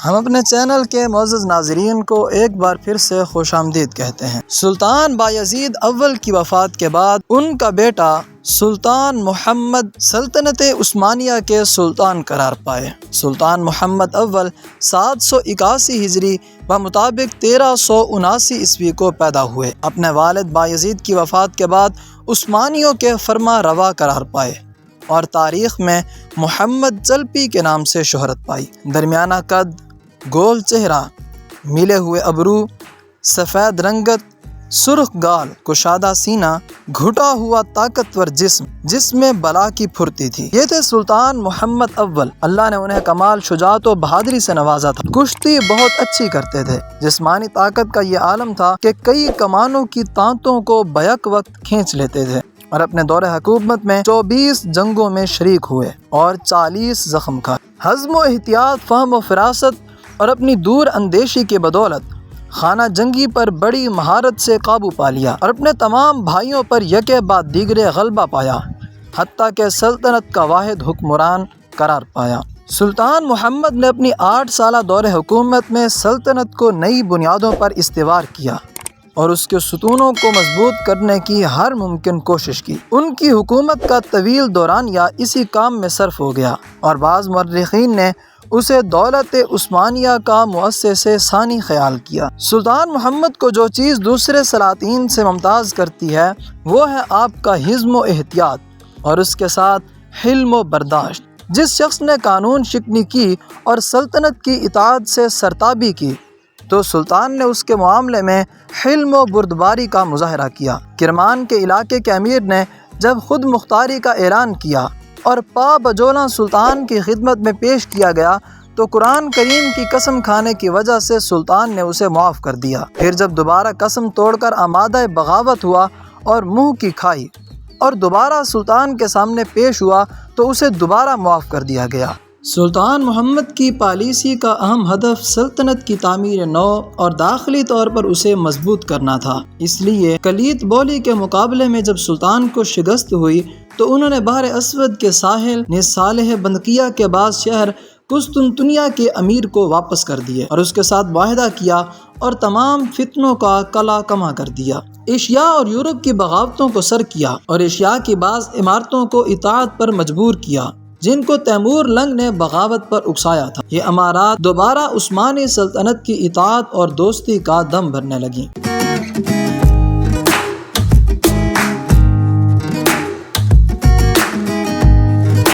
ہم اپنے چینل کے معزز ناظرین کو ایک بار پھر سے خوش آمدید کہتے ہیں۔ سلطان بایزید اول کی وفات کے بعد ان کا بیٹا سلطان محمد سلطنت عثمانیہ کے سلطان قرار پائے۔ سلطان محمد اول 781 ہجری بمطابق 1379 عیسوی کو پیدا ہوئے۔ اپنے والد بایزید کی وفات کے بعد عثمانیوں کے فرما روا قرار پائے اور تاریخ میں محمد چلپی کے نام سے شہرت پائی۔ درمیانہ قد، گول چہرہ، ملے ہوئے ابرو، سفید رنگت، سرخ گال، کشادہ سینہ، گھٹا ہوا طاقتور جسم میں بلا کی پھرتی تھی۔ یہ تھے سلطان محمد اول۔ اللہ نے انہیں کمال شجاعت و بہادری سے نوازا تھا۔ کشتی بہت اچھی کرتے تھے۔ جسمانی طاقت کا یہ عالم تھا کہ کئی کمانوں کی تانتوں کو بیک وقت کھینچ لیتے تھے اور اپنے دور حکومت میں 24 جنگوں میں شریک ہوئے اور 40 زخم کھائے۔ حزم و احتیاط، فہم و فراست اور اپنی دور اندیشی کی بدولت خانہ جنگی پر بڑی مہارت سے قابو پا لیا اور اپنے تمام بھائیوں پر یکے بعد دیگرے غلبہ پایا، حتیٰ کہ سلطنت کا واحد حکمران قرار پایا۔ سلطان محمد نے اپنی 8 سالہ دور حکومت میں سلطنت کو نئی بنیادوں پر استوار کیا اور اس کے ستونوں کو مضبوط کرنے کی ہر ممکن کوشش کی۔ ان کی حکومت کا طویل دورانیہ اسی کام میں صرف ہو گیا اور بعض مورخین نے اسے دولت عثمانیہ کا مؤسس ثانی خیال کیا۔ سلطان محمد کو جو چیز دوسرے سلاطین سے ممتاز کرتی ہے وہ ہے آپ کا حزم و احتیاط اور اس کے ساتھ حلم و برداشت۔ جس شخص نے قانون شکنی کی اور سلطنت کی اطاعت سے سرتابی کی تو سلطان نے اس کے معاملے میں حلم و بردباری کا مظاہرہ کیا۔ کرمان کے علاقے کے امیر نے جب خود مختاری کا اعلان کیا اور پا بجولاں سلطان کی خدمت میں پیش کیا گیا تو قرآن کریم کی قسم کھانے کی وجہ سے سلطان نے اسے معاف کر دیا۔ پھر جب دوبارہ قسم توڑ کر آمادہ بغاوت ہوا اور منہ کی کھائی اور دوبارہ سلطان کے سامنے پیش ہوا تو اسے دوبارہ معاف کر دیا گیا۔ سلطان محمد کی پالیسی کا اہم ہدف سلطنت کی تعمیر نو اور داخلی طور پر اسے مضبوط کرنا تھا۔ اس لیے کلیت بولی کے مقابلے میں جب سلطان کو شکست ہوئی تو انہوں نے بحر اسود کے ساحل صالح بندقیہ کے بعد شہر قسطنطنیہ کے امیر کو واپس کر دیے اور اس کے ساتھ معاہدہ کیا اور تمام فتنوں کا قلع کما کر دیا۔ ایشیا اور یورپ کی بغاوتوں کو سر کیا اور ایشیا کی بعض عمارتوں کو اطاعت پر مجبور کیا جن کو تیمور لنگ نے بغاوت پر اکسایا تھا۔ یہ امارات دوبارہ عثمانی سلطنت کی اطاعت اور دوستی کا دم بھرنے لگیں۔